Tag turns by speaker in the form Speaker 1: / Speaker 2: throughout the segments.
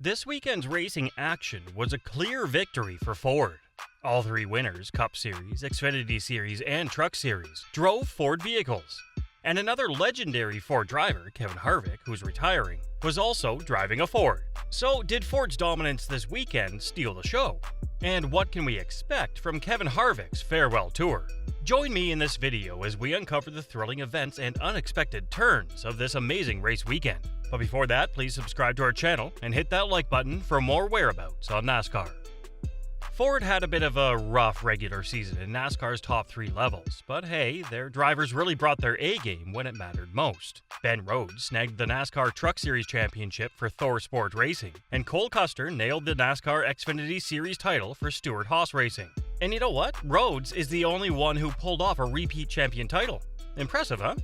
Speaker 1: This weekend's racing action was a clear victory for Ford. All three winners, Cup Series, Xfinity Series, and Truck Series, drove Ford vehicles. And another legendary Ford driver, Kevin Harvick, who's retiring, was also driving a Ford. So did Ford's dominance this weekend steal the show? And what can we expect from Kevin Harvick's farewell tour? Join me in this video as we uncover the thrilling events and unexpected turns of this amazing race weekend. But before that, please subscribe to our channel and hit that like button for more whereabouts on NASCAR. Ford had a bit of a rough regular season in NASCAR's top three levels, but hey, their drivers really brought their A-game when it mattered most. Ben Rhodes snagged the NASCAR Truck Series championship for Thor Sport Racing, and Cole Custer nailed the NASCAR Xfinity Series title for Stewart-Haas Racing. And you know what? Rhodes is the only one who pulled off a repeat champion title. Impressive, huh?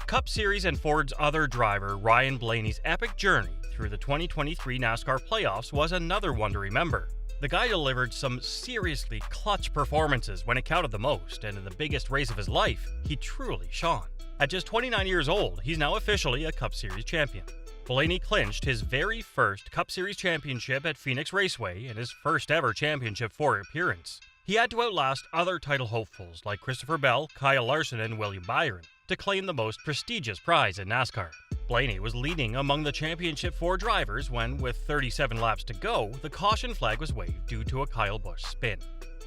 Speaker 1: Cup Series and Ford's other driver, Ryan Blaney's epic journey through the 2023 NASCAR playoffs was another one to remember. The guy delivered some seriously clutch performances when it counted the most, and in the biggest race of his life, he truly shone. At just 29 years old, he's now officially a Cup Series champion. Blaney clinched his very first Cup Series championship at Phoenix Raceway and his first ever championship Ford appearance. He had to outlast other title hopefuls like Christopher Bell, Kyle Larson, and William Byron to claim the most prestigious prize in NASCAR. Blaney was leading among the championship Ford drivers when, with 37 laps to go, the caution flag was waved due to a Kyle Busch spin.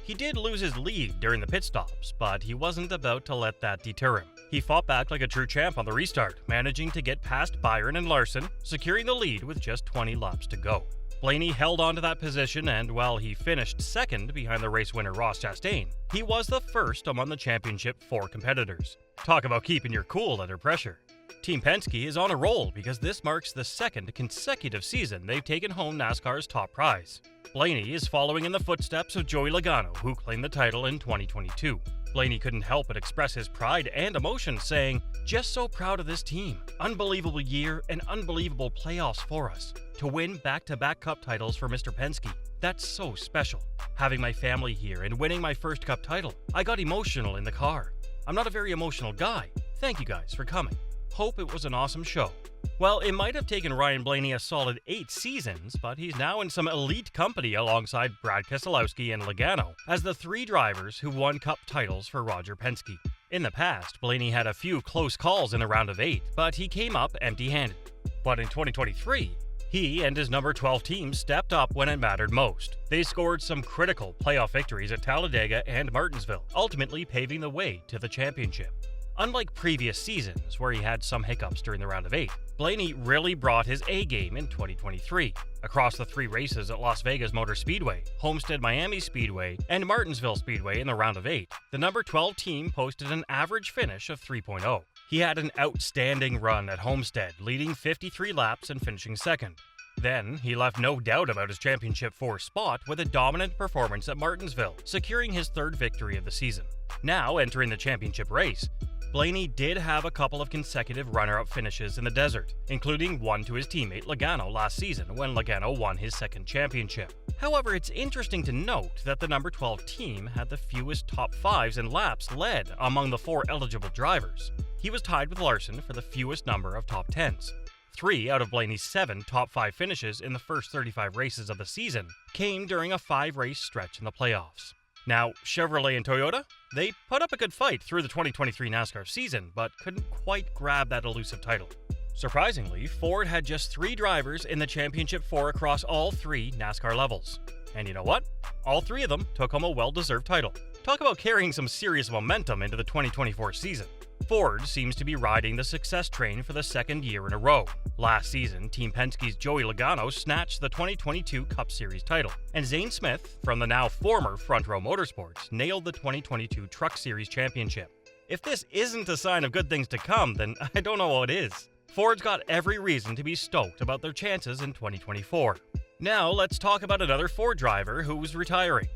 Speaker 1: He did lose his lead during the pit stops, but he wasn't about to let that deter him. He fought back like a true champ on the restart, managing to get past Byron and Larson, securing the lead with just 20 laps to go. Blaney held on to that position, and while he finished second behind the race winner Ross Chastain, he was the first among the championship four competitors. Talk about keeping your cool under pressure. Team Penske is on a roll because this marks the second consecutive season they've taken home NASCAR's top prize. Blaney is following in the footsteps of Joey Logano, who claimed the title in 2022. Blaney couldn't help but express his pride and emotion, saying, "Just so proud of this team. Unbelievable year and unbelievable playoffs for us. To win back-to-back Cup titles for Mr. Penske, that's so special. Having my family here and winning my first Cup title, I got emotional in the car. I'm not a very emotional guy. Thank you guys for coming. Hope it was an awesome show." Well, it might have taken Ryan Blaney a solid 8 seasons, but he's now in some elite company alongside Brad Keselowski and Logano as the three drivers who won Cup titles for Roger Penske. In the past, Blaney had a few close calls in the round of 8, but he came up empty-handed. But in 2023, he and his number 12 team stepped up when it mattered most. They scored some critical playoff victories at Talladega and Martinsville, ultimately paving the way to the championship. Unlike previous seasons, where he had some hiccups during the round of 8, Blaney really brought his A-game in 2023. Across the 3 races at Las Vegas Motor Speedway, Homestead Miami Speedway, and Martinsville Speedway in the round of 8, the number 12 team posted an average finish of 3.0. He had an outstanding run at Homestead, leading 53 laps and finishing second. Then, he left no doubt about his championship 4 spot with a dominant performance at Martinsville, securing his 3rd victory of the season. Now, entering the championship race, Blaney did have a couple of consecutive runner-up finishes in the desert, including one to his teammate Logano last season when Logano won his 2nd championship. However, it's interesting to note that the number 12 team had the fewest top 5s and laps led among the 4 eligible drivers. He was tied with Larson for the fewest number of top 10s. 3 out of Blaney's 7 top 5 finishes in the first 35 races of the season came during a 5-race stretch in the playoffs. Now, Chevrolet and Toyota, they put up a good fight through the 2023 NASCAR season, but couldn't quite grab that elusive title. Surprisingly, Ford had just 3 drivers in the championship 4 across all 3 NASCAR levels. And you know what? All 3 of them took home a well-deserved title. Talk about carrying some serious momentum into the 2024 season. Ford seems to be riding the success train for the 2nd year in a row. Last season, Team Penske's Joey Logano snatched the 2022 Cup Series title, and Zane Smith, from the now former Front Row Motorsports, nailed the 2022 Truck Series championship. If this isn't a sign of good things to come, then I don't know what is. Ford's got every reason to be stoked about their chances in 2024. Now, let's talk about another Ford driver who's retiring.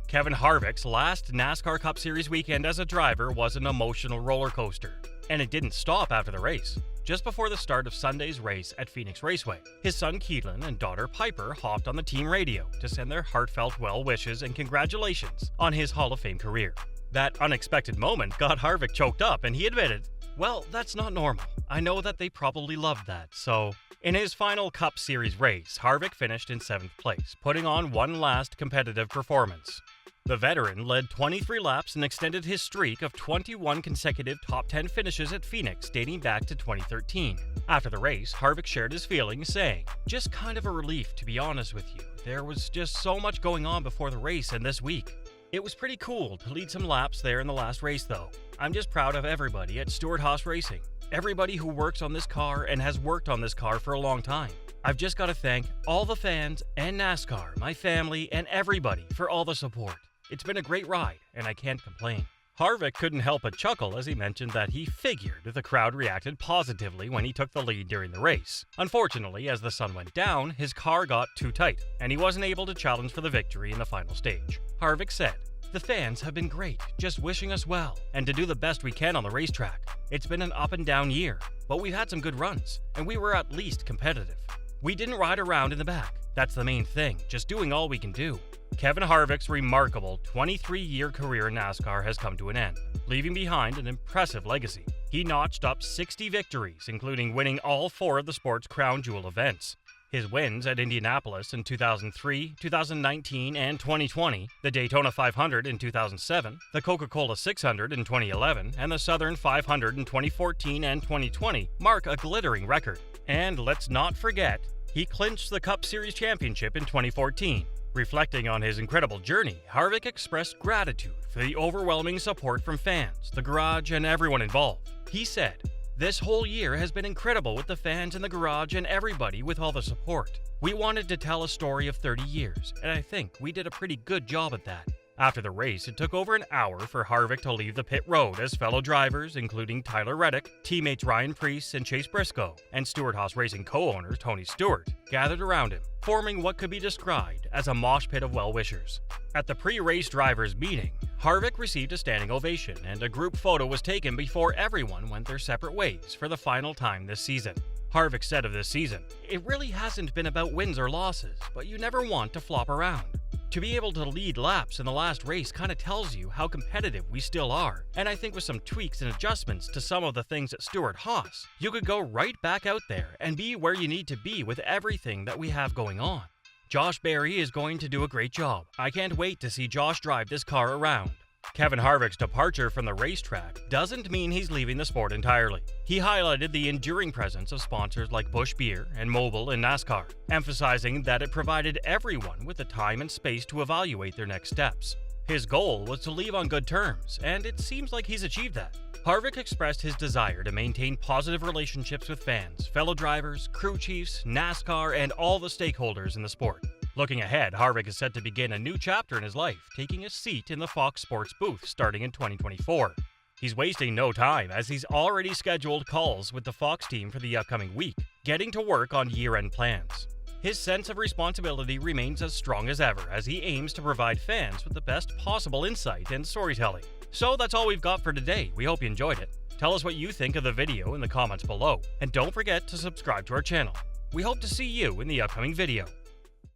Speaker 1: Kevin Harvick's last NASCAR Cup Series weekend as a driver was an emotional roller coaster, and it didn't stop after the race. Just before the start of Sunday's race at Phoenix Raceway, his son Keelan and daughter Piper hopped on the team radio to send their heartfelt well wishes and congratulations on his Hall of Fame career. That unexpected moment got Harvick choked up, and he admitted, Well, that's not normal. I know that they probably loved that, so... In his final Cup Series race, Harvick finished in 7th place, putting on one last competitive performance. The veteran led 23 laps and extended his streak of 21 consecutive top 10 finishes at Phoenix dating back to 2013. After the race, Harvick shared his feelings, saying, "Just kind of a relief, to be honest with you. There was just so much going on before the race and this week. It was pretty cool to lead some laps there in the last race though. I'm just proud of everybody at Stewart-Haas Racing. Everybody who works on this car and has worked on this car for a long time. I've just got to thank all the fans and NASCAR, my family, and everybody for all the support. It's been a great ride, and I can't complain." Harvick couldn't help but chuckle as he mentioned that he figured the crowd reacted positively when he took the lead during the race. Unfortunately, as the sun went down, his car got too tight, and he wasn't able to challenge for the victory in the final stage. Harvick said, "The fans have been great, just wishing us well, and to do the best we can on the racetrack. It's been an up and down year, but we've had some good runs, and we were at least competitive. We didn't ride around in the back. That's the main thing, just doing all we can do." Kevin Harvick's remarkable 23-year career in NASCAR has come to an end, leaving behind an impressive legacy. He notched up 60 victories, including winning all 4 of the sport's crown jewel events. His wins at Indianapolis in 2003, 2019, and 2020, the Daytona 500 in 2007, the Coca-Cola 600 in 2011, and the Southern 500 in 2014 and 2020 mark a glittering record. And let's not forget, he clinched the Cup Series championship in 2014. Reflecting on his incredible journey, Harvick expressed gratitude for the overwhelming support from fans, the garage, and everyone involved. He said, "This whole year has been incredible with the fans in the garage and everybody with all the support. We wanted to tell a story of 30 years, and I think we did a pretty good job at that." After the race, it took over an hour for Harvick to leave the pit road as fellow drivers, including Tyler Reddick, teammates Ryan Preece and Chase Briscoe, and Stewart-Haas Racing co-owner Tony Stewart, gathered around him, forming what could be described as a mosh pit of well-wishers. At the pre-race drivers' meeting, Harvick received a standing ovation, and a group photo was taken before everyone went their separate ways for the final time this season. Harvick said of this season, "It really hasn't been about wins or losses, but you never want to flop around. To be able to lead laps in the last race kind of tells you how competitive we still are, and I think with some tweaks and adjustments to some of the things at Stewart-Haas, you could go right back out there and be where you need to be with everything that we have going on. Josh Berry is going to do a great job. I can't wait to see Josh drive this car around." Kevin Harvick's departure from the racetrack doesn't mean he's leaving the sport entirely. He highlighted the enduring presence of sponsors like Busch Beer and Mobil in NASCAR, emphasizing that it provided everyone with the time and space to evaluate their next steps. His goal was to leave on good terms, and it seems like he's achieved that. Harvick expressed his desire to maintain positive relationships with fans, fellow drivers, crew chiefs, NASCAR, and all the stakeholders in the sport. Looking ahead, Harvick is set to begin a new chapter in his life, taking a seat in the Fox Sports booth starting in 2024. He's wasting no time as he's already scheduled calls with the Fox team for the upcoming week, getting to work on year-end plans. His sense of responsibility remains as strong as ever as he aims to provide fans with the best possible insight and storytelling. So that's all we've got for today. We hope you enjoyed it. Tell us what you think of the video in the comments below, and don't forget to subscribe to our channel. We hope to see you in the upcoming video.